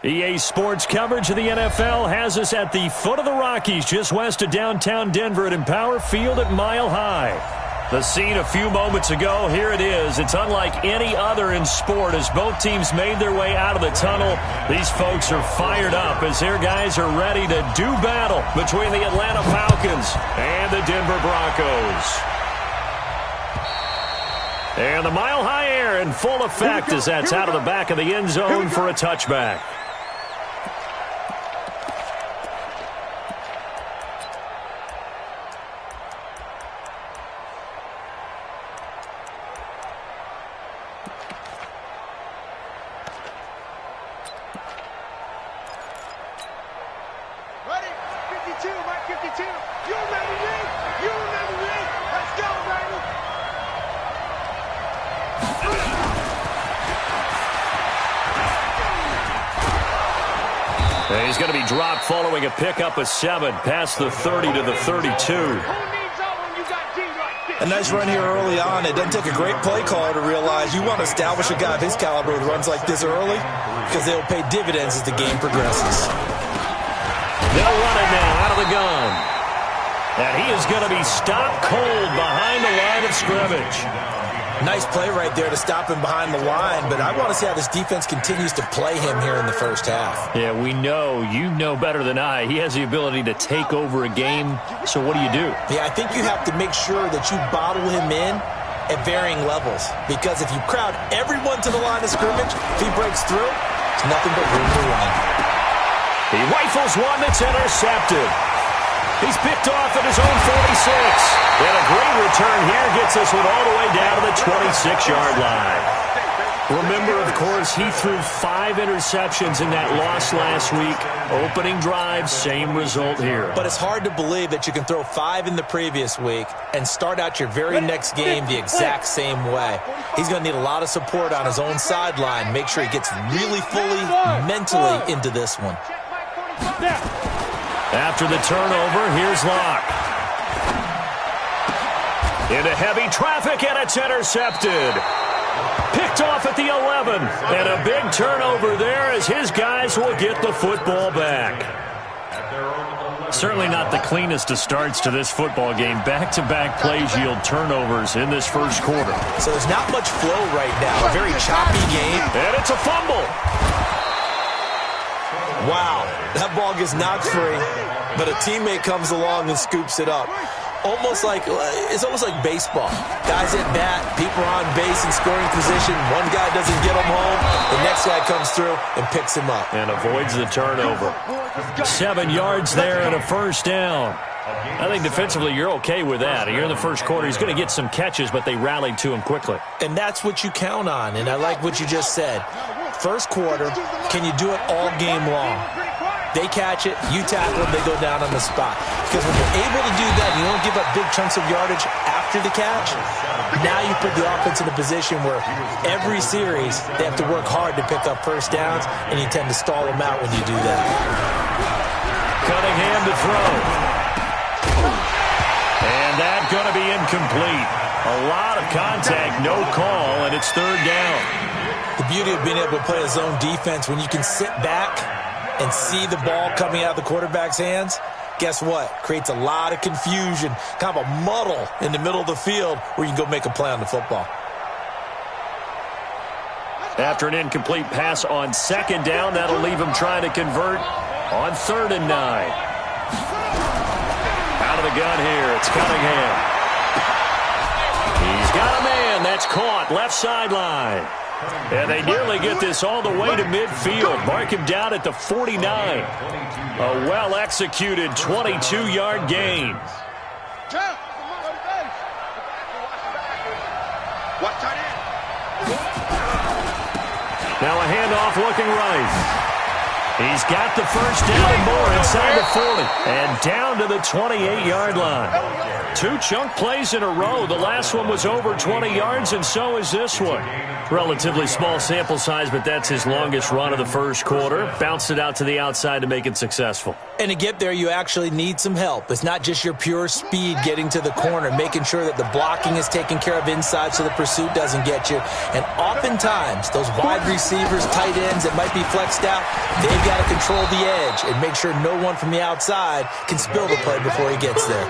EA Sports coverage of the NFL has us at the foot of the Rockies, just west of downtown Denver at Empower Field at Mile High. The scene a few moments ago, here it is. It's unlike any other in sport as both teams made their way out of the tunnel. These folks are fired up as their guys are ready to do battle between the Atlanta Falcons and the Denver Broncos. And the Mile High air in full effect as that's out of the back of the end zone for a touchback. He's going to be dropped following a pickup of 7 past the 30 to the 32. A nice run here early on. It doesn't take a great play caller to realize you want to establish a guy of his caliber with runs like this early because they'll pay dividends as the game progresses. They'll run it now out of the gun. And he is going to be stopped cold behind the line of scrimmage. Nice play right there to stop him behind the line, but I want to see how this defense continues to play him here in the first half. Yeah, we know. You know better than I. He has the ability to take over a game, so what do you do? Yeah, I think you have to make sure that you bottle him in at varying levels, because if you crowd everyone to the line of scrimmage, if he breaks through, it's nothing but room to run. He rifles one that's intercepted. He's picked off at his own 46. And a great return here gets us one all the way down to the 26-yard line. Remember, of course, he threw 5 interceptions in that loss last week. Opening drive, same result here. But it's hard to believe that you can throw 5 in the previous week and start out your very next game the exact same way. He's going to need a lot of support on his own sideline. Make sure he gets really fully mentally into this one. After the turnover, here's Locke. Into heavy traffic, and it's intercepted. Picked off at the 11. And a big turnover there as his guys will get the football back. Certainly not the cleanest of starts to this football game. Back-to-back plays yield turnovers in this first quarter. So there's not much flow right now. A very choppy game. And it's a fumble. Wow, that ball gets knocked free, but a teammate comes along and scoops it up. It's almost like baseball. Guys at bat, people are on base in scoring position. One guy doesn't get him home. The next guy comes through and picks him up. And avoids the turnover. 7 yards there and a first down. I think defensively you're okay with that. Here in the first quarter, he's going to get some catches, but they rallied to him quickly. And that's what you count on, and I like what you just said. First quarter, can you do it all game long? They catch it, you tackle them, they go down on the spot. Because when you're able to do that, you don't give up big chunks of yardage after the catch. Now you put the offense in a position where every series they have to work hard to pick up first downs, and you tend to stall them out when you do that. Cunningham to throw. And that's going to be incomplete. A lot of contact, no call, and it's third down. The beauty of being able to play a zone defense, when you can sit back and see the ball coming out of the quarterback's hands, guess what? Creates a lot of confusion, kind of a muddle in the middle of the field where you can go make a play on the football. After an incomplete pass on second down, that'll leave him trying to convert on 3rd and 9. Out of the gun here, it's Cunningham. He's got a man. That's caught left sideline. And they nearly get this all the way to midfield. Mark him down at the 49. A well-executed 22-yard gain. Now a handoff looking right. He's got the first down and more inside the 40. And down to the 28-yard line. 2 chunk plays in a row. The last one was over 20 yards, and so is this one. Relatively small sample size, but that's his longest run of the first quarter. Bounced it out to the outside to make it successful. And to get there, you actually need some help. It's not just your pure speed getting to the corner, making sure that the blocking is taken care of inside so the pursuit doesn't get you. And oftentimes, those wide receivers, tight ends that might be flexed out, they've got to control the edge and make sure no one from the outside can spill the play before he gets there.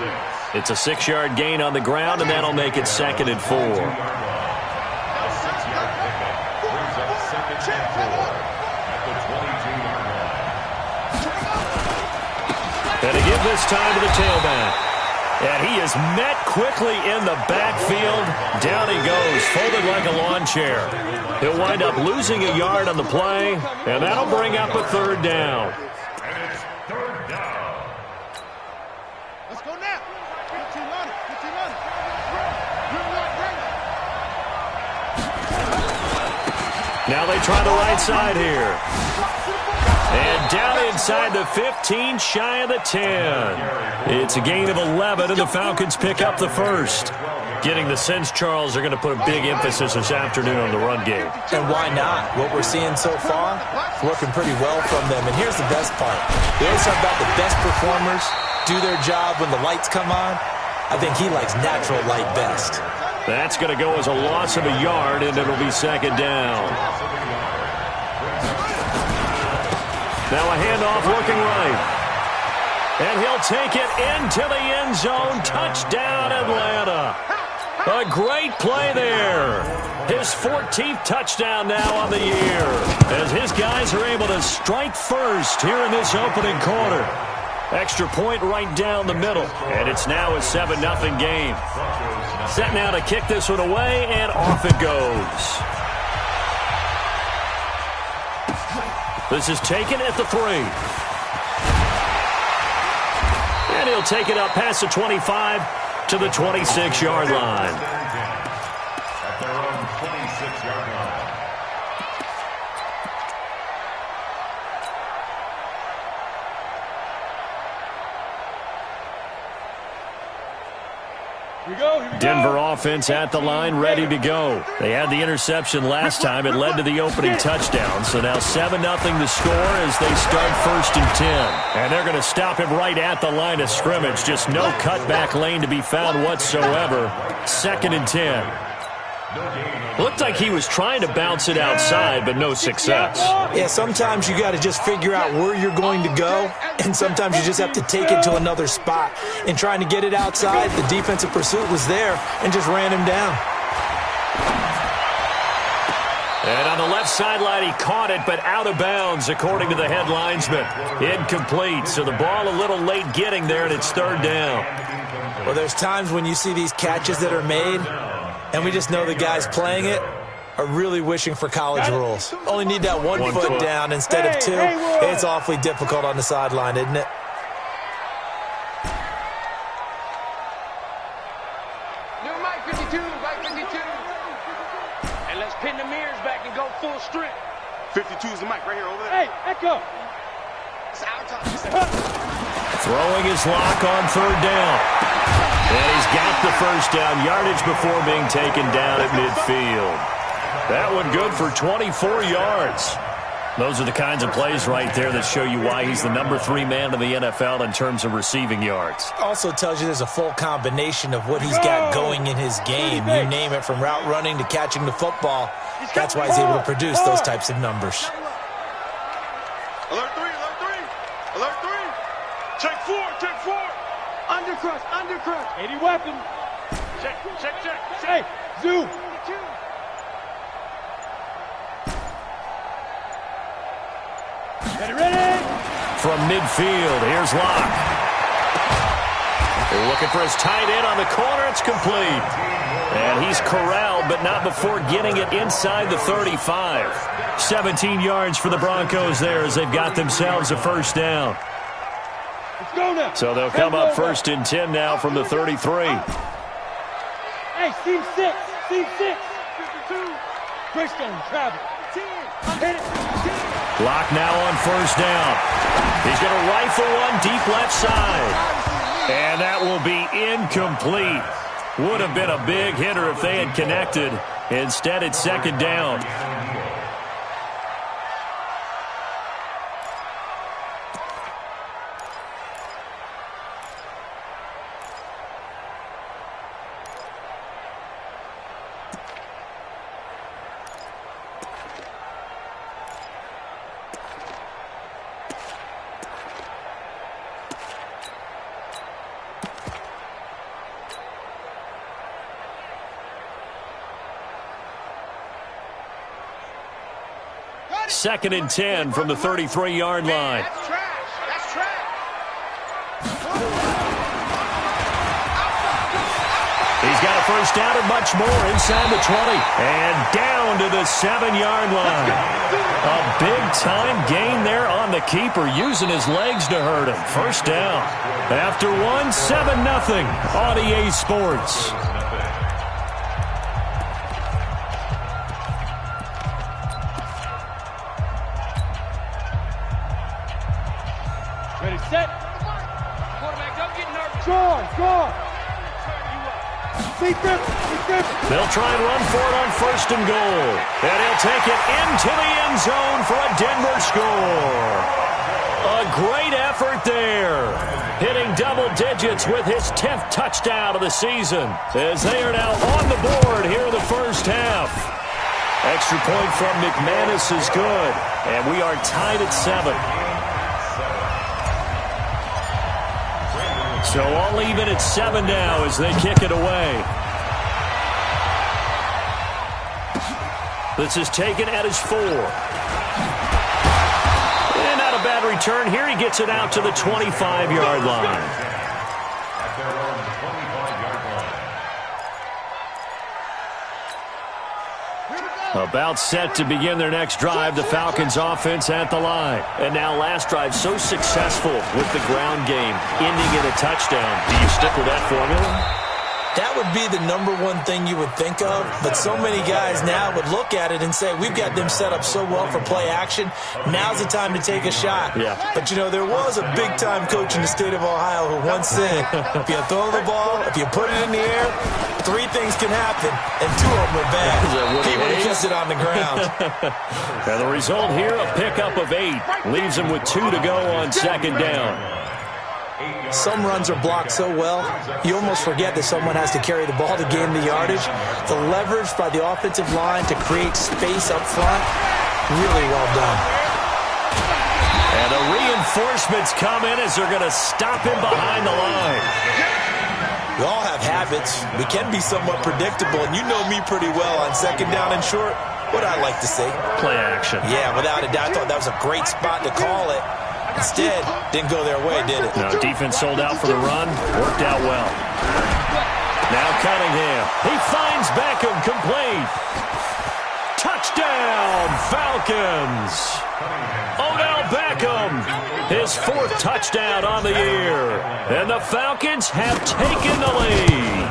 It's a 6-yard gain on the ground, and that'll make it 2nd and 4. And to give this time to the tailback. And he is met quickly in the backfield. Down he goes, folded like a lawn chair. He'll wind up losing a yard on the play, and that'll bring up a 3rd down. Let's go now. Now they try the right side here. And down inside the 15, shy of the 10. It's a gain of 11, and the Falcons pick up the first. Getting the sense, Charles, they're going to put a big emphasis this afternoon on the run game. And why not? What we're seeing so far, working pretty well from them. And here's the best part. We always talk about the best performers do their job when the lights come on. I think he likes natural light best. That's going to go as a loss of a yard, and it'll be 2nd down. Now a handoff looking right. And he'll take it into the end zone. Touchdown, Atlanta. A great play there. His 14th touchdown now on the year, as his guys are able to strike first here in this opening quarter. Extra point right down the middle, and it's now a 7-0 game. Set now to kick this one away, and off it goes. This is taken at the 3. And he'll take it up past the 25 to the 26-yard line. At their own 26-yard line. Denver offense at the line, ready to go. They had the interception last time. It led to the opening touchdown. So now 7-0 the score as they start 1st and 10. And they're going to stop him right at the line of scrimmage. Just no cutback lane to be found whatsoever. 2nd and 10. Looked like he was trying to bounce it outside, but no success. Yeah, sometimes you got to just figure out where you're going to go, and sometimes you just have to take it to another spot. And trying to get it outside, the defensive pursuit was there and just ran him down. And on the left sideline, he caught it, but out of bounds, according to the head linesman. Incomplete, so the ball a little late getting there, and it's 3rd down. Well, there's times when you see these catches that are made, and we just know the guys playing it are really wishing for college rules. Only need that one foot down instead of 2. It's awfully difficult on the sideline, isn't it? New Mike 52, Mike 52. And let's pin the mirrors back and go full strength. 52 is the mic right here over there. Hey, echo. It's our time. Throwing his lock on 3rd down. And he's got the first down yardage before being taken down at midfield. That one good for 24 yards. Those are the kinds of plays right there that show you why he's the number 3 man in the NFL in terms of receiving yards. Also tells you there's a full combination of what he's got going in his game. You name it, from route running to catching the football. That's why he's able to produce those types of numbers. Alert 3, alert 3. Alert 3. Check 4, check 4. Undercrush, undercrush. 80 weapon. Check, check, check. Hey, zoom. Ready? From midfield, here's Locke. They're looking for his tight end on the corner. It's complete. And he's corralled, but not before getting it inside the 35. 17 yards for the Broncos there as they've got themselves a first down. Let's go now. So they'll come up 1st and 10 now from the 33. Hey, seam 6, seam 6. 52. Greystone, travel. 10. Hit it. 10. Locke now on 1st down. He's going to rifle one deep left side. And that will be incomplete. Would have been a big hitter if they had connected. Instead, it's second down. Second and 10 from the 33-yard line. That's trash. That's trash. He's got a first down and much more inside the 20. And down to the 7-yard line. A big-time gain there on the keeper, using his legs to hurt him. First down. After one, 7-0 on EA Sports. Ready, set. Quarterback, don't get nervous. Score. C5. They'll try and run for it on first and goal. And he'll take it into the end zone for a Denver score. A great effort there. Hitting double digits with his 10th touchdown of the season, as they are now on the board here in the first half. Extra point from McManus is good. And we are tied at 7. So all even at 7 now as they kick it away. This is taken at his 4. And not a bad return here. He gets it out to the 25-yard line. About set to begin their next drive, the Falcons offense at the line. And now last drive so successful with the ground game, ending in a touchdown. Do you stick with that formula? That would be the #1 thing you would think of, but so many guys now would look at it and say, we've got them set up so well for play action, now's the time to take a shot. Yeah. But, you know, there was a big-time coach in the state of Ohio who once said, if you throw the ball, if you put it in the air, 3 things can happen, and 2 of them are bad. He would have kissed it on the ground. And the result here, a pickup of 8. Leaves him with 2 to go on second down. Some runs are blocked so well, you almost forget that someone has to carry the ball to gain the yardage. The leverage by the offensive line to create space up front, really well done. And the reinforcements come in as they're going to stop him behind the line. We all have habits. We can be somewhat predictable, and you know me pretty well on second down and short. What I like to say? Play action. Yeah, without a doubt. I thought that was a great spot to call it. Instead, didn't go their way, did it? No, defense sold out for the run. Worked out well. Now Cunningham. He finds Beckham complete. Touchdown, Falcons. Odell Beckham, his 4th touchdown on the year. And the Falcons have taken the lead.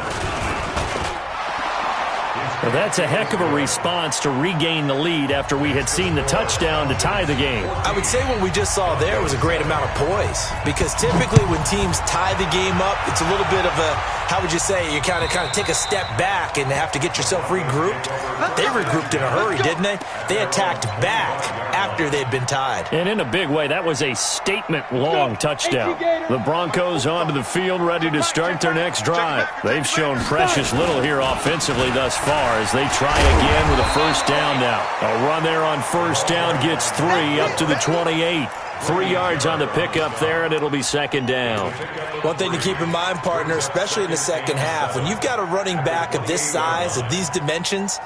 Well, that's a heck of a response to regain the lead after we had seen the touchdown to tie the game. I would say what we just saw there was a great amount of poise, because typically when teams tie the game up, it's a little bit of a, how would you say, you kind of take a step back and have to get yourself regrouped. They regrouped in a hurry, didn't they? They attacked back after they'd been tied. And in a big way, that was a statement-long touchdown. The Broncos onto the field, ready to start their next drive. They've shown precious little here offensively thus far as they try again with a first down now. A run there on first down gets 3 up to the 28. 3 yards on the pickup there, and it'll be second down. One thing to keep in mind, partner, especially in the second half, when you've got a running back of this size, of these dimensions,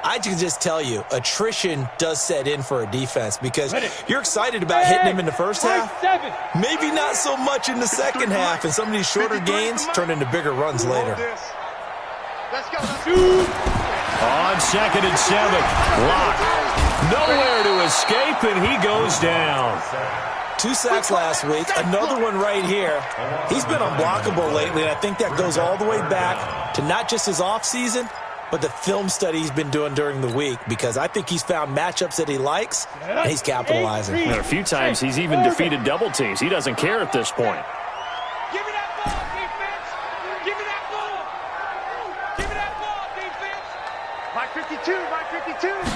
I can just tell you, attrition does set in for a defense, because you're excited about hitting him in the first half. Maybe not so much in the second half, and some of these shorter gains turn into bigger runs later. Let's go. On second and 7, Locke. Nowhere to escape, and he goes down. 2 sacks last week, another one right here. He's been unblockable lately, and I think that goes all the way back to not just his offseason, but the film study he's been doing during the week, because I think he's found matchups that he likes, and he's capitalizing. And a few times he's even defeated double teams. He doesn't care at this point. Give me that ball.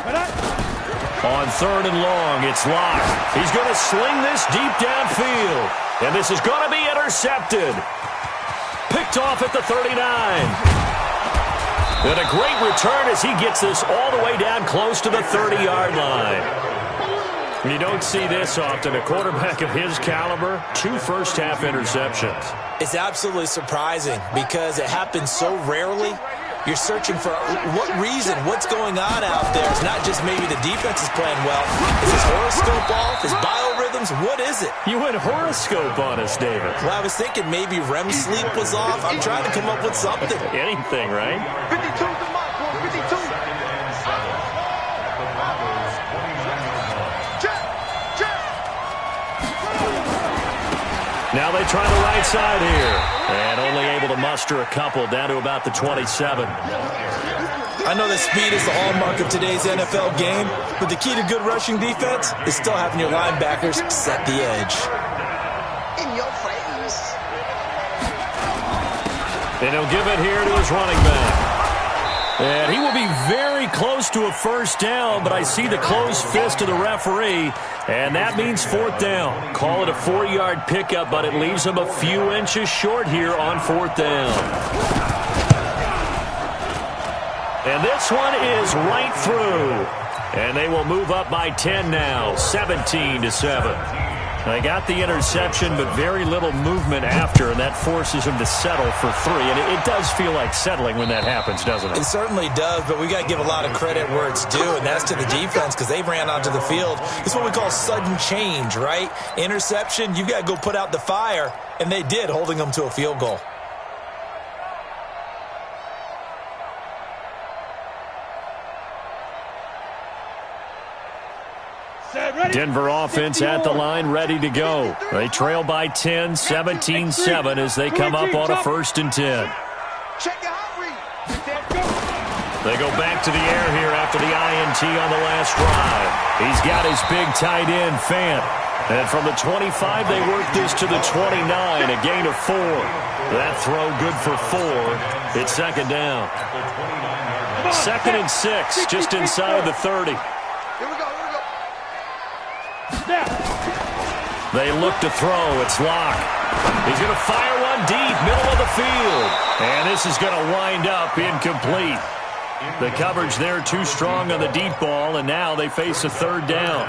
On 3rd and long, it's Locke. He's going to sling this deep downfield. And this is going to be intercepted. Picked off at the 39. And a great return as he gets this all the way down close to the 30-yard line. You don't see this often. A quarterback of his caliber, 2 first-half interceptions. It's absolutely surprising because it happens so rarely. You're searching for what reason, what's going on out there. It's not just maybe the defense is playing well. Is his horoscope off? His biorhythms? What is it? You went horoscope on us, David. Well, I was thinking maybe REM sleep was off. I'm trying to come up with something. Anything, right? 52's the mark, 52. Now they try the right side here. And only able to muster a couple down to about the 27. I know that speed is the hallmark of today's NFL game, but the key to good rushing defense is still having your linebackers set the edge. In your face. And he'll give it here to his running back. And he will be very close to a first down, but I see the closed fist of the referee, and that means 4th down. Call it a 4-yard pickup, but it leaves him a few inches short here on 4th down. And this one is right through. And they will move up by 10 now, 17-7. They got the interception, but very little movement after, and that forces him to settle for 3. And it does feel like settling when that happens, doesn't it? It certainly does, but we got to give a lot of credit where it's due, and that's to the defense because they ran onto the field. It's what we call sudden change, right? Interception, you've got to go put out the fire, and they did, holding them to a field goal. Denver offense at the line, ready to go. They trail by 10, 17-7 as they come up on a 1st and 10. They go back to the air here after the INT on the last drive. He's got his big tight end, Fant. And from the 25, they work this to the 29, a gain of 4. That throw good for 4. It's 2nd down. 2nd and 6, just inside the 30. They look to throw. It's Locke. He's going to fire one deep, middle of the field. And this is going to wind up incomplete. The coverage there too strong on the deep ball, and now they face a 3rd down.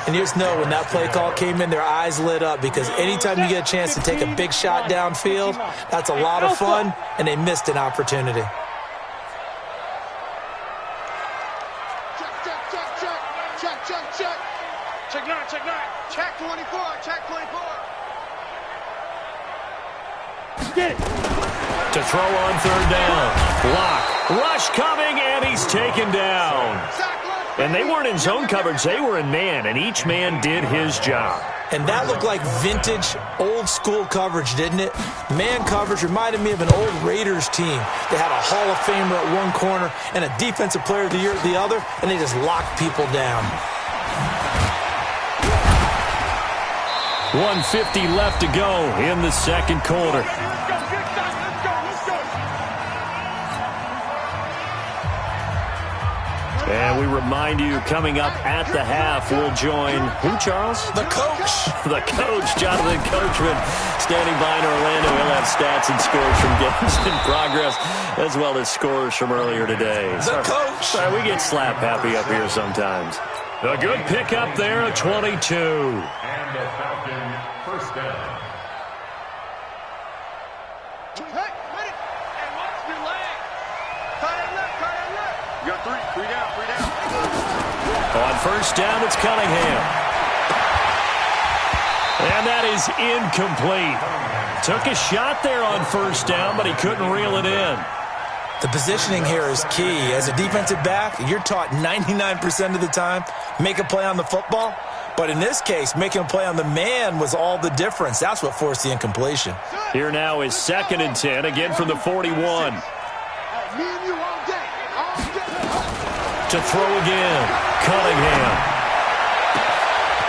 And you just know when that play call came in, their eyes lit up because anytime you get a chance to take a big shot downfield, that's a lot of fun, and they missed an opportunity. Check 24, check 24. Get it. To throw on 3rd down. Locke. Rush coming, and he's taken down. And they weren't in zone coverage. They were in man, and each man did his job. And that looked like vintage, old-school coverage, didn't it? Man coverage reminded me of an old Raiders team. They had a Hall of Famer at one corner and a Defensive Player of the Year at the other, and they just locked people down. 1:50 left to go in the 2nd quarter. And we remind you, coming up at the half, we'll join who, Charles? The coach. The coach, Jonathan Coachman, standing by in Orlando. He'll have stats and scores from games in progress, as well as scores from earlier today. The coach. Sorry, we get slap happy up here sometimes. A good pickup there, a 22. And a Falcon 1st down. You got 3 down. On 1st down, it's Cunningham. And that is incomplete. Took a shot there on 1st down, but he couldn't reel it in. The positioning here is key. As a defensive back, you're taught 99% of the time, make a play on the football. But in this case, making a play on the man was all the difference. That's what forced the incompletion. Here now is 2nd and 10, again from the 41. To throw again, Cunningham.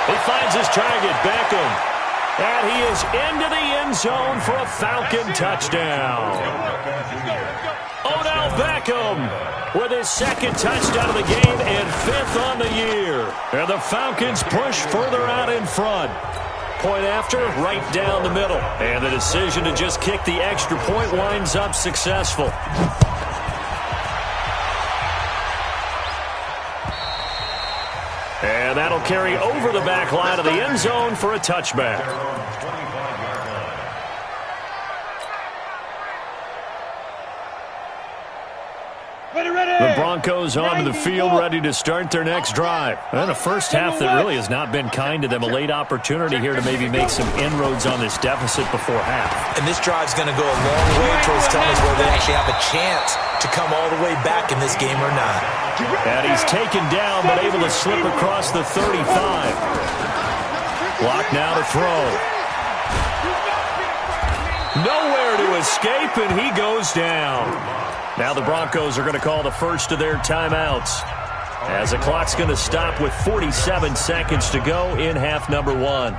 He finds his target, Beckham. And he is into the end zone for a Falcon touchdown. Odell Beckham with his second touchdown of the game and 5th on the year. And the Falcons push further out in front. Point after, right down the middle. And the decision to just kick the extra point winds up successful. And that'll carry over the back line of the end zone for a touchback. The Broncos onto the field, ready to start their next drive. And a first half that really has not been kind to them. A late opportunity here to maybe make some inroads on this deficit before half. And this drive's going to go a long way towards telling us whether they actually have a chance to come all the way back in this game or not. And he's taken down, but able to slip across the 35. Block now to throw. Nowhere to escape, and he goes down. Now the Broncos are going to call the first of their timeouts, as the clock's going to stop with 47 seconds to go in half number 1.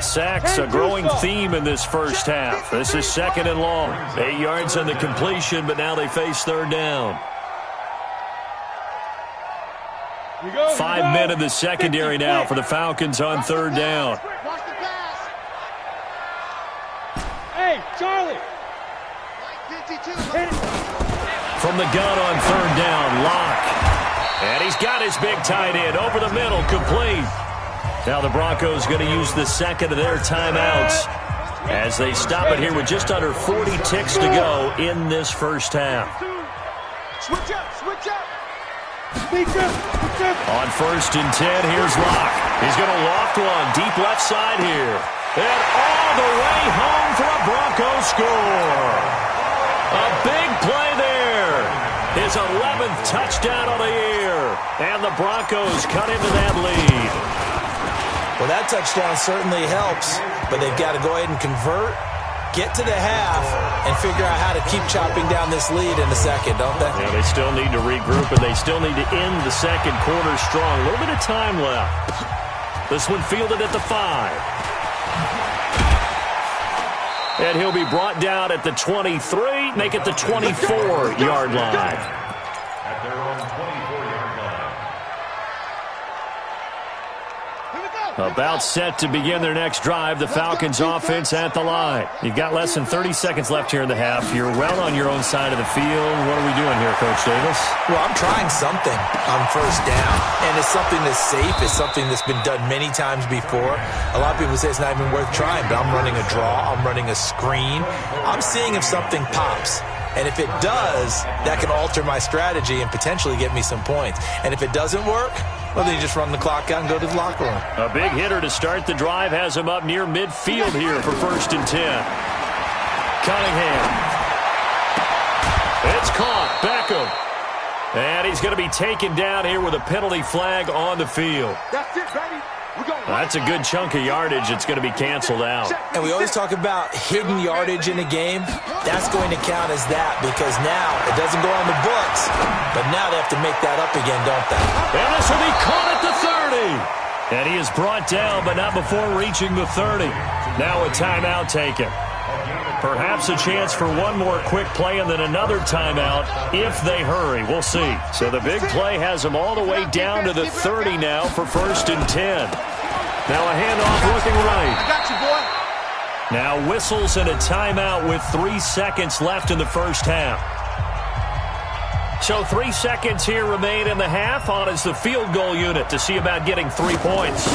Sacks, a growing theme in this first half. This is 2nd and long. 8 yards on the completion, but now they face 3rd down. 5 men in the secondary now for the Falcons on 3rd down. Hey, Charlie. From the gun on 3rd down, Locke. And he's got his big tight end over the middle, complete. Now the Broncos going to use the second of their timeouts as they stop it here with just under 40 ticks to go in this first half. Switch up, switch up. On 1st and 10, here's Locke. He's going to loft one deep left side here. And all the way home for a Broncos score. A big play there. His 11th touchdown of the year. And the Broncos cut into that lead. Well, that touchdown certainly helps, but they've got to go ahead and convert, get to the half, and figure out how to keep chopping down this lead in the second, don't they? Yeah, they still need to regroup, and they still need to end the second quarter strong. A little bit of time left. This one fielded at the 5. And he'll be brought down at the 23, make it the 24-yard line. At their own 24-yard line. About set to begin their next drive. The Falcons offense at the line. You've got less than 30 seconds left here in the half. You're well on your own side of the field. What are we doing here, Coach Davis? Well, I'm trying something on 1st down, and it's something that's safe. It's something that's been done many times before. A lot of people say it's not even worth trying, but I'm running a draw. I'm running a screen. I'm seeing if something pops. And if it does, that can alter my strategy and potentially get me some points. And if it doesn't work, well, then you just run the clock out and go to the locker room. A big hitter to start the drive has him up near midfield here for 1st and 10. Cunningham. It's caught. Beckham. And he's going to be taken down here with a penalty flag on the field. That's it, baby. That's a good chunk of yardage. It's going to be canceled out. And we always talk about hidden yardage in a game. That's going to count as that because now it doesn't go on the books, but now they have to make that up again, don't they? And this will be caught at the 30. And he is brought down, but not before reaching the 30. Now a timeout taken. Perhaps a chance for one more quick play and then another timeout if they hurry. We'll see. So the big play has them all the way down to the 30 now for 1st and 10. Now a handoff looking right. I got you, boy. Now whistles and a timeout with 3 seconds left in the first half. So 3 seconds here remain in the half. On is the field goal unit to see about getting 3 points.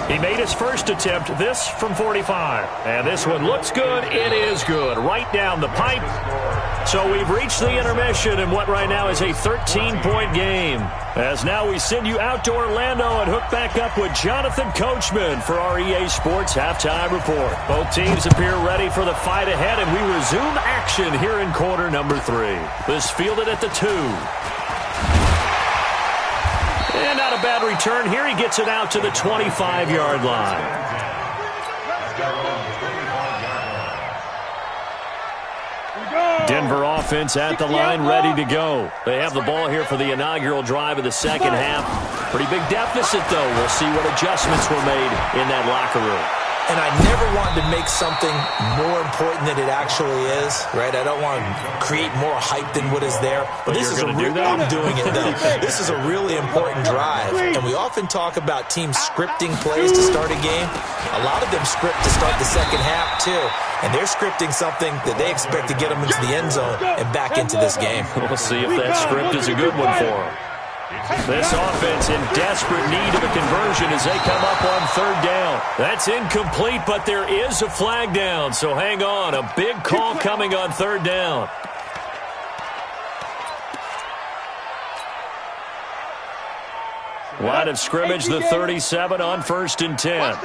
He made his first attempt, this from 45. And this one looks good. It is good. Right down the pipe. So we've reached the intermission in what right now is a 13-point game. As now we send you out to Orlando and hook back up with Jonathan Coachman for our EA Sports Halftime Report. Both teams appear ready for the fight ahead, and we resume action here in quarter number 3. This fielded at the 2. And not a bad return here. He gets it out to the 25-yard line. Denver offense at the line, ready to go. They have the ball here for the inaugural drive of the second half. Pretty big deficit, though. We'll see what adjustments were made in that locker room. And I never want to make something more important than it actually is, right? I don't want to create more hype than what is there. But this is I'm doing it, though. This is a really important drive. And we often talk about teams scripting plays to start a game. A lot of them script to start the second half, too. And they're scripting something that they expect to get them into the end zone and back into this game. We'll see if that script is a good one for them. This offense in desperate need of a conversion as they come up on third down. That's incomplete, but there is a flag down, so hang on. A big call coming on third down. Line of scrimmage, the 37 on 1st and 10.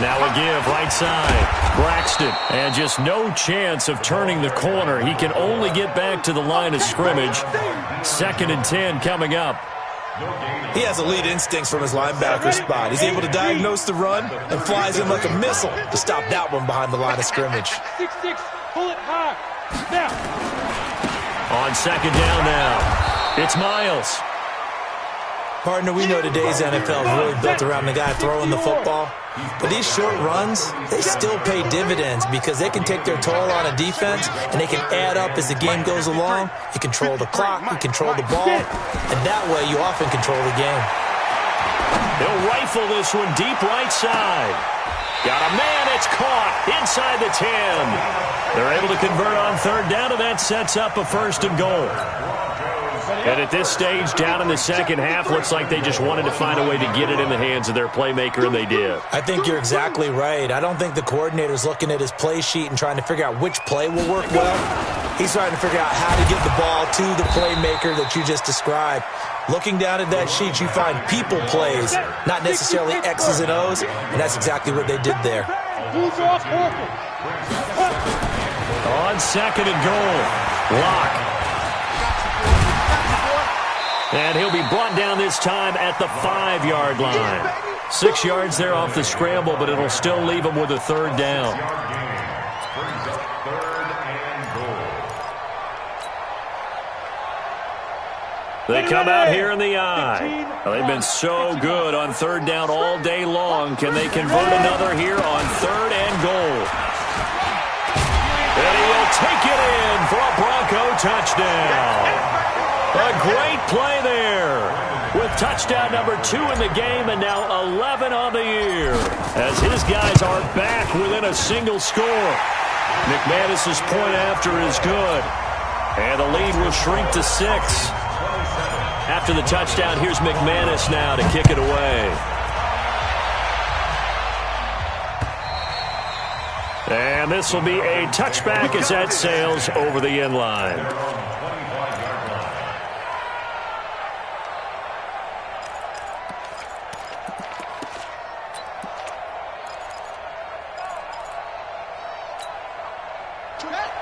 Now a give, right side. Braxton, and just no chance of turning the corner. He can only get back to the line of scrimmage. 2nd and 10 coming up. He has elite instincts from his linebacker spot. He's able to diagnose the run and flies in like a missile to stop that one behind the line of scrimmage. 6-6, pull it high. Now. On 2nd down now, it's Miles. Partner, we know today's NFL is really built around the guy throwing the football. But these short runs, they still pay dividends because they can take their toll on a defense and they can add up as the game goes along. You control the clock, you control the ball, and that way you often control the game. They'll rifle this one deep right side. Got a man, it's caught inside the 10. They're able to convert on third down, and that sets up a 1st and goal. And at this stage, down in the second half, looks like they just wanted to find a way to get it in the hands of their playmaker, and they did. I think you're exactly right. I don't think the coordinator's looking at his play sheet and trying to figure out which play will work well. He's trying to figure out how to get the ball to the playmaker that you just described. Looking down at that sheet, you find people plays, not necessarily X's and O's, and that's exactly what they did there. On 2nd and goal, Locke. And he'll be brought down this time at the 5-yard line. 6 yards there off the scramble, but it'll still leave him with a 3rd down. They come out here in the eye. They've been so good on 3rd down all day long. Can they convert another here on 3rd and goal? And he'll take it in for a Bronco touchdown. A great play there with touchdown number 2 in the game and now 11 on the year as his guys are back within a single score. McManus's point after is good, and the lead will shrink to 6. After the touchdown, here's McManus now to kick it away. And this will be a touchback as that sails over the end line.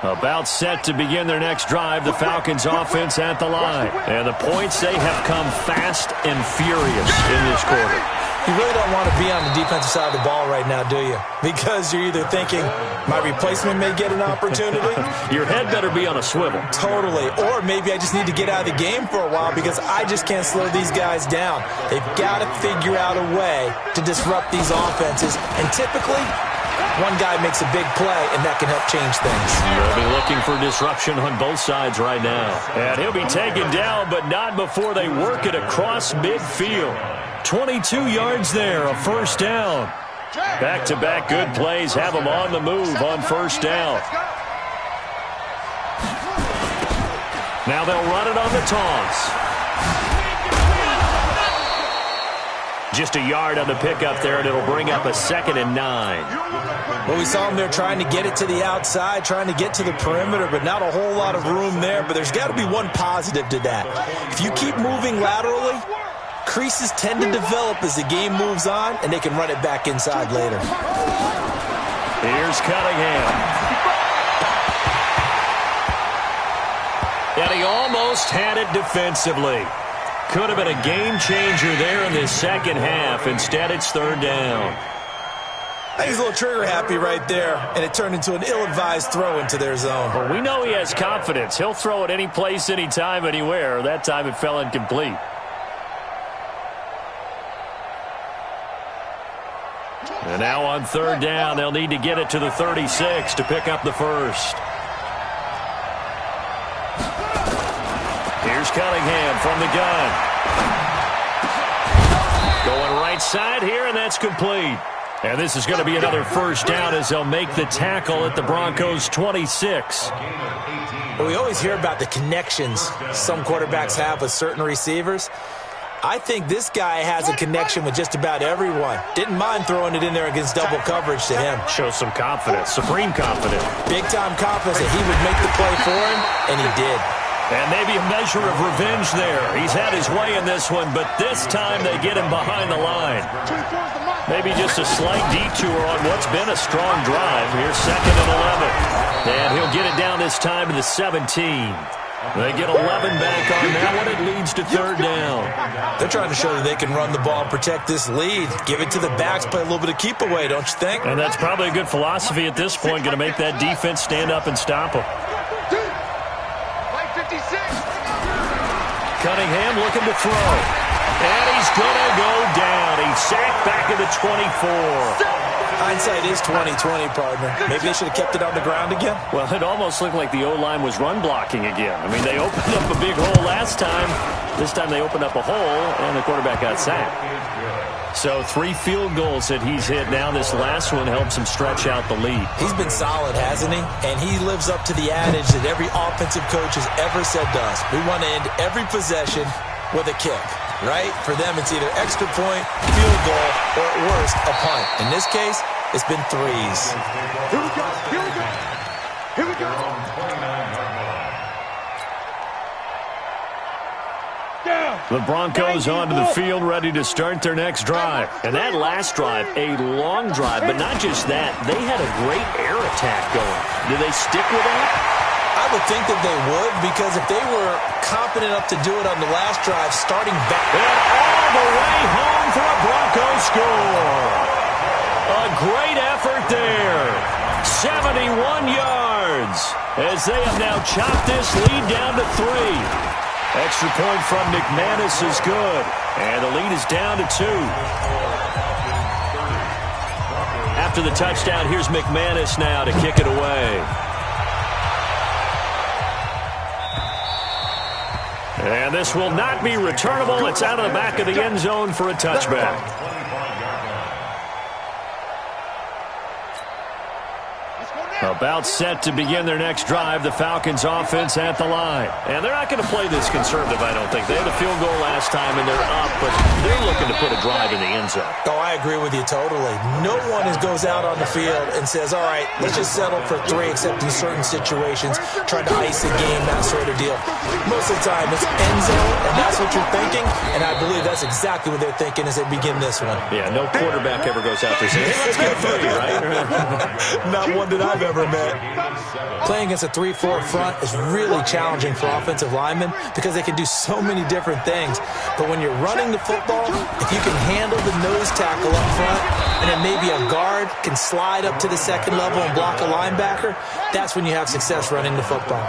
About set to begin their next drive, the Falcons offense at the line. And the points, they have come fast and furious in this quarter. You really don't want to be on the defensive side of the ball right now, do you? Because you're either thinking, my replacement may get an opportunity. Your head better be on a swivel. Totally. Or maybe I just need to get out of the game for a while because I just can't slow these guys down. They've got to figure out a way to disrupt these offenses. And typically, one guy makes a big play, and that can help change things. They'll be looking for disruption on both sides right now. And he'll be taken down, but not before they work it across midfield. 22 yards there, a 1st down. Back-to-back good plays have them on the move on 1st down. Now they'll run it on the toss. Just a yard on the pickup there, and it'll bring up a 2nd and 9. Well, we saw them there trying to get it to the outside, trying to get to the perimeter, but not a whole lot of room there. But there's got to be one positive to that. If you keep moving laterally, creases tend to develop as the game moves on, and they can run it back inside later. Here's Cunningham. And he almost had it defensively. Could have been a game changer there in this second half. Instead, it's 3rd down. I think he's a little trigger happy right there, and it turned into an ill-advised throw into their zone. Well, we know he has confidence. He'll throw it any place, anytime, anywhere. That time it fell incomplete. And now on third down, they'll need to get it to the 36 to pick up the first. Here's Cunningham from the gun. Going right side here, and that's complete. And this is going to be another first down as they'll make the tackle at the Broncos' 26. Well, we always hear about the connections some quarterbacks have with certain receivers. I think this guy has a connection with just about everyone. Didn't mind throwing it in there against double coverage to him. Shows some confidence, supreme confidence. Big-time confidence that he would make the play for him, and he did. And maybe a measure of revenge there. He's had his way in this one, but this time they get him behind the line. Maybe just a slight detour on what's been a strong drive. Here's 2nd and 11. And he'll get it down this time to the 17. They get 11 back on that one. It leads to third down. They're trying to show that they can run the ball and protect this lead. Give it to the backs, play a little bit of keep away, don't you think? And that's probably a good philosophy at this point, going to make that defense stand up and stop them. Cunningham looking to throw. And he's going to go down. He's sacked back at the 24. Hindsight is 20/20, partner. Maybe they should have kept it on the ground again. Well, it almost looked like the O-line was run blocking again. I mean, they opened up a big hole last time. This time they opened up a hole, and the quarterback got sacked. So 3 field goals that he's hit now. This last one helps him stretch out the lead. He's been solid, hasn't he? And he lives up to the adage that every offensive coach has ever said to us. We want to end every possession with a kick, right? For them, it's either extra point, field goal, or at worst, a punt. In this case, it's been 3s. Here we go. Here we go. Here we go. The Broncos onto the field, ready to start their next drive. And that last drive, a long drive, but not just that. They had a great air attack going. Do they stick with that? I would think that they would, because if they were confident enough to do it on the last drive, starting back. And all the way home for a Broncos score. A great effort there. 71 yards as they have now chopped this lead down to 3. Extra point from McManus is good. And the lead is down to 2. After the touchdown, here's McManus now to kick it away. And this will not be returnable. It's out of the back of the end zone for a touchback. About set to begin their next drive, the Falcons offense at the line. And they're not going to play this conservative, I don't think. They had a field goal last time, and they're up, but they're looking to put a drive in the end zone. Oh, I agree with you totally. No one goes out on the field and says, all right, let's just settle for 3, except in certain situations, trying to ice a game, that sort of deal. Most of the time, it's end zone, and that's what you're thinking, and I believe that's exactly what they're thinking as they begin this one. Yeah, no quarterback ever goes out there saying, hey, let's get 3, right? Not one that I've ever met. Playing against a 3-4 front is really challenging for offensive linemen because they can do so many different things. But when you're running the football, if you can handle the nose tackle up front, and then maybe a guard can slide up to the second level and block a linebacker, that's when you have success running the football.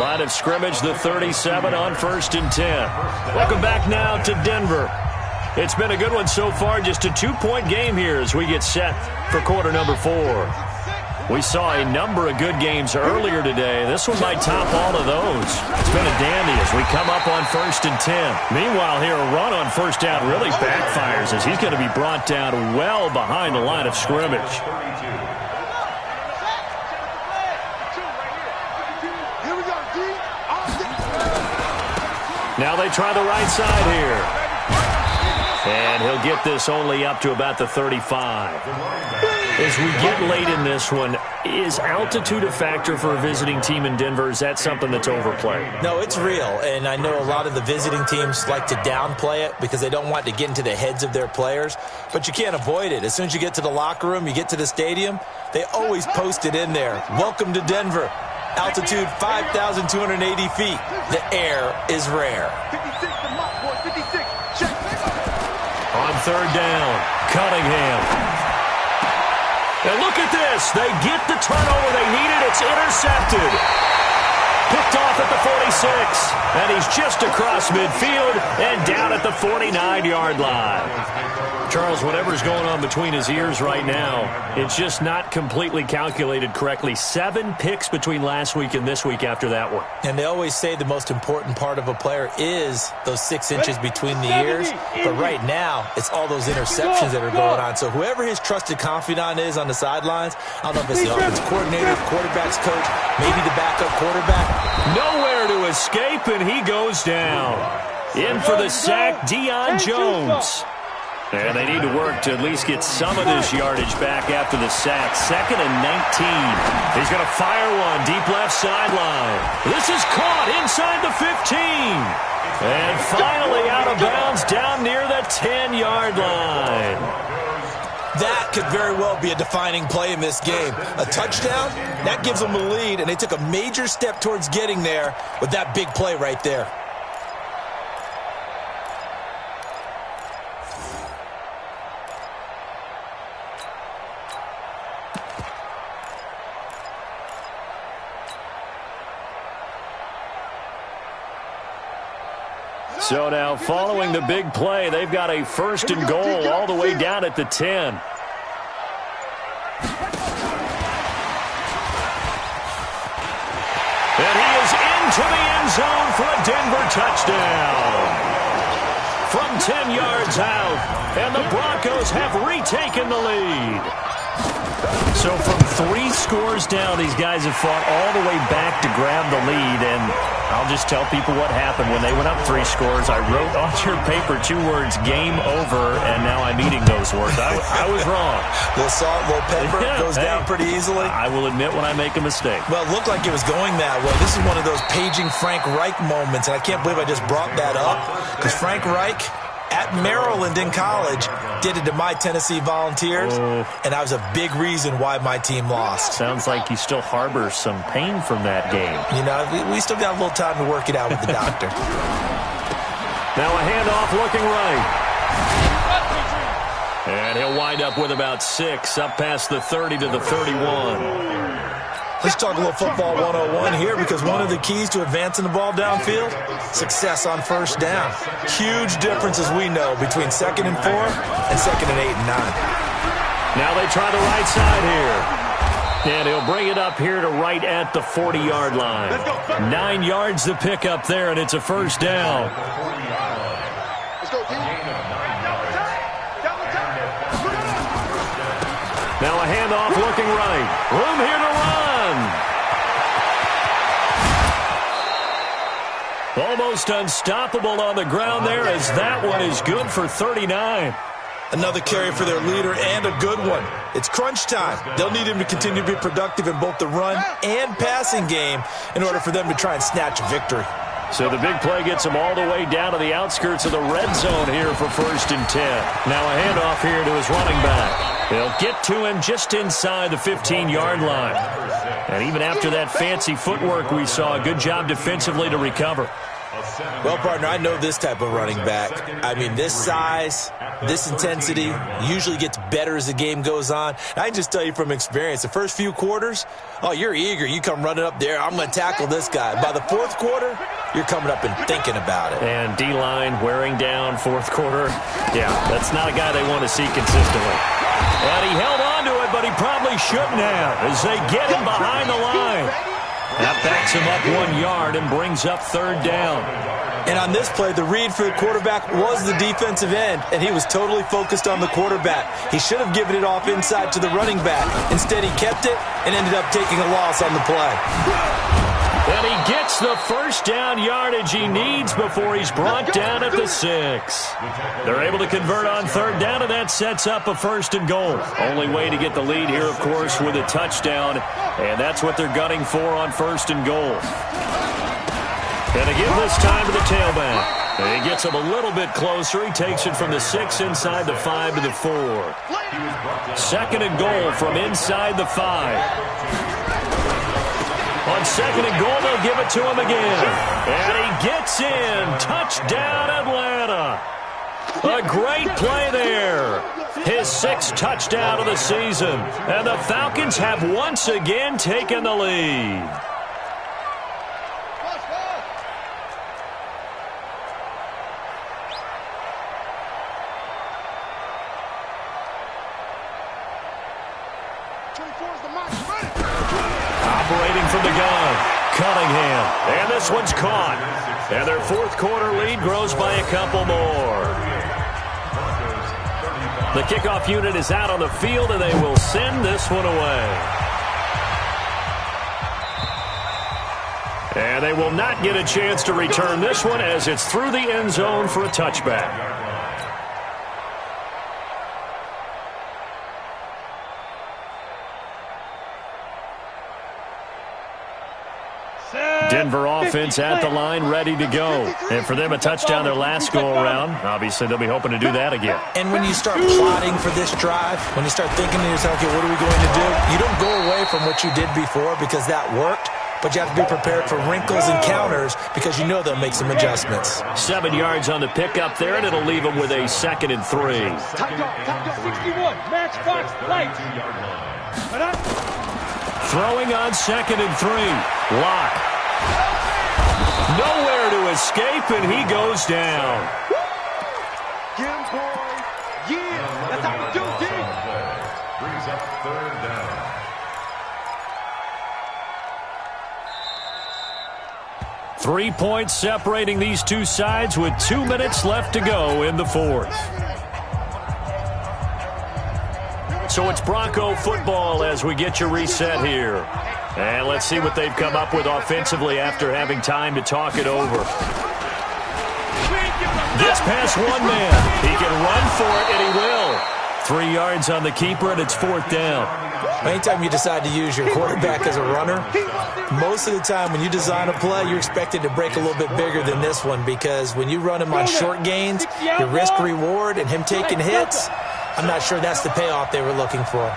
Line of scrimmage, the 37 on 1st and 10. Welcome back now to Denver. It's been a good one so far, just a 2-point game here as we get set for quarter number 4. We saw a number of good games earlier today. This one might top all of those. It's been a dandy as we come up on 1st and 10. Meanwhile, here a run on first down really backfires as he's going to be brought down well behind the line of scrimmage. Now they try the right side here. And he'll get this only up to about the 35. As we get late in this one, is altitude a factor for a visiting team in Denver? Is that something that's overplayed? No, it's real, and I know a lot of the visiting teams like to downplay it because they don't want to get into the heads of their players, but you can't avoid it. As soon as you get to the locker room, you get to the stadium, they always post it in there. Welcome to Denver. Altitude 5,280 feet. The air is rare. 56, the mark, boy, 56. Check. On third down, Cunningham. And look at this. They get the turnover they needed. It's intercepted. Picked off at the 46. 6. And he's just across midfield and down at the 49-yard line. Charles, whatever's going on between his ears right now, it's just not completely calculated correctly. 7 picks between last week and this week after that one. And they always say the most important part of a player is those 6 inches between the ears. But right now, it's all those interceptions that are going on. So whoever his trusted confidant is on the sidelines, I don't know if it's the offensive coordinator, quarterback's coach, maybe the backup quarterback. Nowhere to escape, and he goes down. In for the sack, Deion Jones. And they need to work to at least get some of this yardage back after the sack. 2nd and 19. He's going to fire one deep left sideline. This is caught inside the 15. And finally out of bounds down near the 10-yard line. That could very well be a defining play in this game. A touchdown, that gives them a lead, and they took a major step towards getting there with that big play right there. So now following the big play, they've got a 1st and goal all the way down at the 10. And he is into the end zone for a Denver touchdown. From 10 yards out, and the Broncos have retaken the lead. So from 3 scores down, these guys have fought all the way back to grab the lead, and I'll just tell people what happened. When they went up 3 scores, I wrote on your paper 2 words, game over, and now I'm eating those words. I was wrong. A little salt, a little pepper, goes down pretty easily. I will admit when I make a mistake. Well, it looked like it was going that way. This is one of those paging Frank Reich moments, and I can't believe I just brought that up, because Frank Reich at Maryland in college did it to my Tennessee Volunteers, and that was a big reason why my team lost. Sounds like you still harbor some pain from that game. You know, we still got a little time to work it out with the doctor. Now a handoff looking right. And he'll wind up with about 6, up past the 30 to the 31. Let's talk a little football 101 here, because one of the keys to advancing the ball downfield, success on 1st down. Huge difference, as we know, between 2nd and 4 and 2nd and 8 and 9. Now they try the right side here. And he'll bring it up here to right at the 40-yard line. 9 yards to pick up there, and it's a 1st down. Now a handoff looking right. Room here to run. Almost unstoppable on the ground there, as that one is good for 39. Another carry for their leader, and a good one. It's crunch time. They'll need him to continue to be productive in both the run and passing game in order for them to try and snatch a victory. So the big play gets them all the way down to the outskirts of the red zone here for 1st and 10. Now a handoff here to his running back. They'll get to him just inside the 15-yard line. And even after that fancy footwork we saw, a good job defensively to recover. Well, partner, I know this type of running back. I mean, this size, this intensity usually gets better as the game goes on. I can just tell you from experience, the first few quarters, oh, you're eager. You come running up there, I'm going to tackle this guy. By the 4th quarter, you're coming up and thinking about it. And D-line wearing down 4th quarter. Yeah, that's not a guy they want to see consistently. And he held on to it, but he probably shouldn't have, as they get him behind the line. That backs him up 1 yard and brings up 3rd down. And on this play, the read for the quarterback was the defensive end, and he was totally focused on the quarterback. He should have given it off inside to the running back. Instead, he kept it and ended up taking a loss on the play. And he gets the 1st down yardage he needs before he's brought down at the 6. They're able to convert on 3rd down, and that sets up a 1st and goal. Only way to get the lead here, of course, with a touchdown, and that's what they're gunning for on 1st and goal. And they give this time to the tailback. And he gets him a little bit closer. He takes it from the 6 inside the 5 to the 4. 2nd and goal from inside the 5. On 2nd and goal, they'll give it to him again. And he gets in. Touchdown, Atlanta. A great play there. His 6th touchdown of the season. And the Falcons have once again taken the lead. Cunningham. And this one's caught. And their fourth quarter lead grows by a couple more. The kickoff unit is out on the field, and they will send this one away. And they will not get a chance to return this one as it's through the end zone for a touchback. Denver offense at the line, ready to go. And for them, a touchdown their last go-around. Obviously, they'll be hoping to do that again. And when you start plotting for this drive, when you start thinking to yourself, okay, what are we going to do? You don't go away from what you did before because that worked, but you have to be prepared for wrinkles and counters because you know they'll make some adjustments. 7 yards on the pickup there, and it'll leave them with a 2nd and 3. Top dog, 61. Matchbox light. Throwing on 2nd and 3. Lock. Nowhere to escape, and he goes down. Get him, boy. Yeah, that's how we do it, dude. Brings up 3rd down. 3 points separating these two sides with 2 minutes left to go in the fourth. So it's Bronco football as we get you reset here. And let's see what they've come up with offensively after having time to talk it over. Gets past one man. He can run for it, and he will. 3 yards on the keeper, and it's 4th down. Anytime you decide to use your quarterback as a runner, most of the time when you design a play, you're expected to break a little bit bigger than this one because when you run him on short gains, your risk-reward and him taking hits, I'm not sure that's the payoff they were looking for.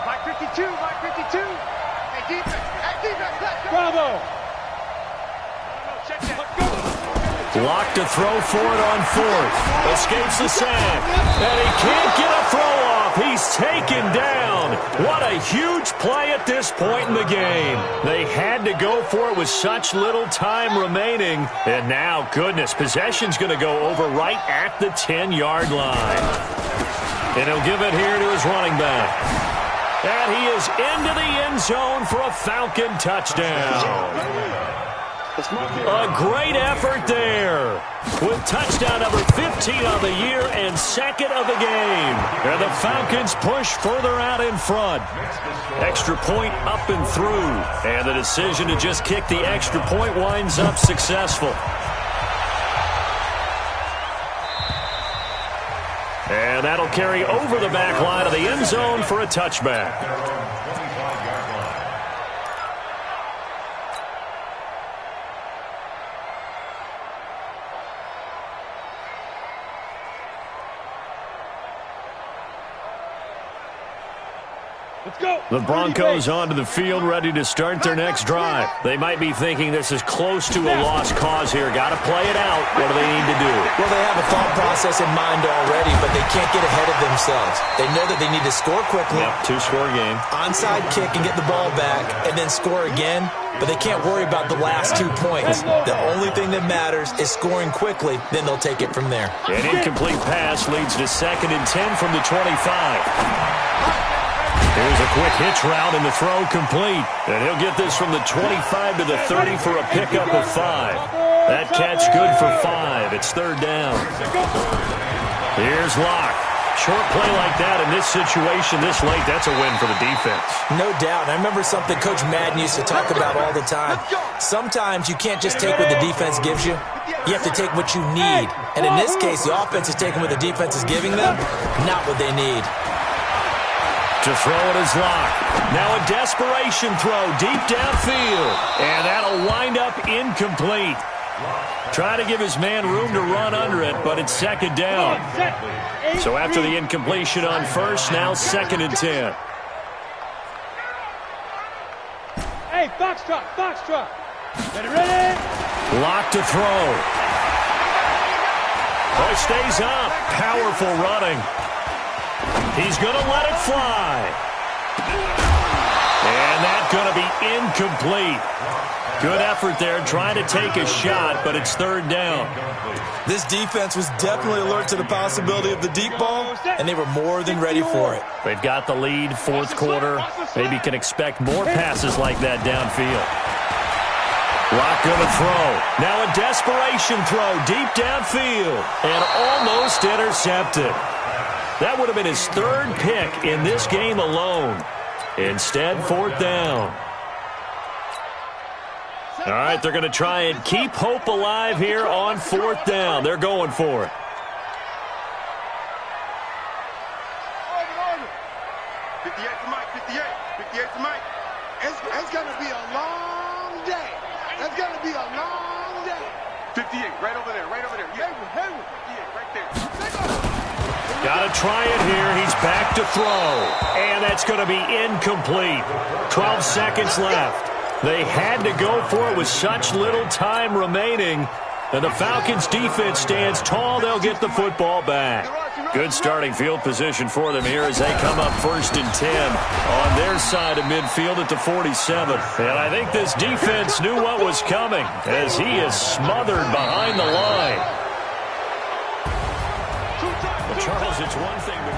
Mike 52, Mike 52. Hey, defense, let's go. Bravo. Check that. Let's go. Blocked to throw for it on 4th. Escapes the sack. And he can't get a throw off. He's taken down. What a huge play at this point in the game. They had to go for it with such little time remaining. And now, goodness, possession's going to go over right at the 10-yard line. And he'll give it here to his running back. And he is into the end zone for a Falcon touchdown. A great effort there with touchdown number 15 on the year and 2nd of the game. And the Falcons push further out in front. Extra point up and through. And the decision to just kick the extra point winds up successful. And that'll carry over the back line of the end zone for a touchback. The Broncos onto the field, ready to start their next drive. They might be thinking this is close to a lost cause here. Got to play it out. What do they need to do? Well, they have a thought process in mind already, but they can't get ahead of themselves. They know that they need to score quickly. Yep, 2-score game. Onside kick and get the ball back, and then score again. But they can't worry about the last 2 points. The only thing that matters is scoring quickly. Then they'll take it from there. An incomplete pass leads to 2nd and 10 from the 25. Here's a quick hitch route and the throw complete. And he'll get this from the 25 to the 30 for a pickup of 5. That catch good for 5. It's 3rd down. Here's Locke. Short play like that in this situation this late, that's a win for the defense. No doubt. I remember something Coach Madden used to talk about all the time. Sometimes you can't just take what the defense gives you. You have to take what you need. And in this case, the offense is taking what the defense is giving them, not what they need. To throw it is Locke. Now a desperation throw deep downfield. And that'll wind up incomplete. Try to give his man room to run under it, but it's 2nd down. So after the incompletion on 1st, now 2nd and 10. Hey, Foxtrot, Foxtrot. Ready? Locke to throw. Oh, he stays up. Powerful running. He's going to let it fly. And that's going to be incomplete. Good effort there trying to take a shot, but it's third down. This defense was definitely alert to the possibility of the deep ball, and they were more than ready for it. They've got the lead, fourth quarter. Maybe can expect more passes like that downfield. Lock going to throw. Now a desperation throw deep downfield and almost intercepted. That would have been his third pick in this game alone. Instead, fourth down. All right, they're going to try and keep hope alive here on fourth down. They're going for it. 58 to Mike, 58. 58 to Mike. It's going to be a long day. It's going to be a long day. 58, right over there, right over there. Yeah. 58, right there. Got to try it here. He's back to throw. And that's going to be incomplete. 12 seconds left. They had to go for it with such little time remaining. And the Falcons' defense stands tall. They'll get the football back. Good starting field position for them here as they come up 1st and 10 on their side of midfield at the 47. And I think this defense knew what was coming as he is smothered behind the line. Well, Charles, it's one thing to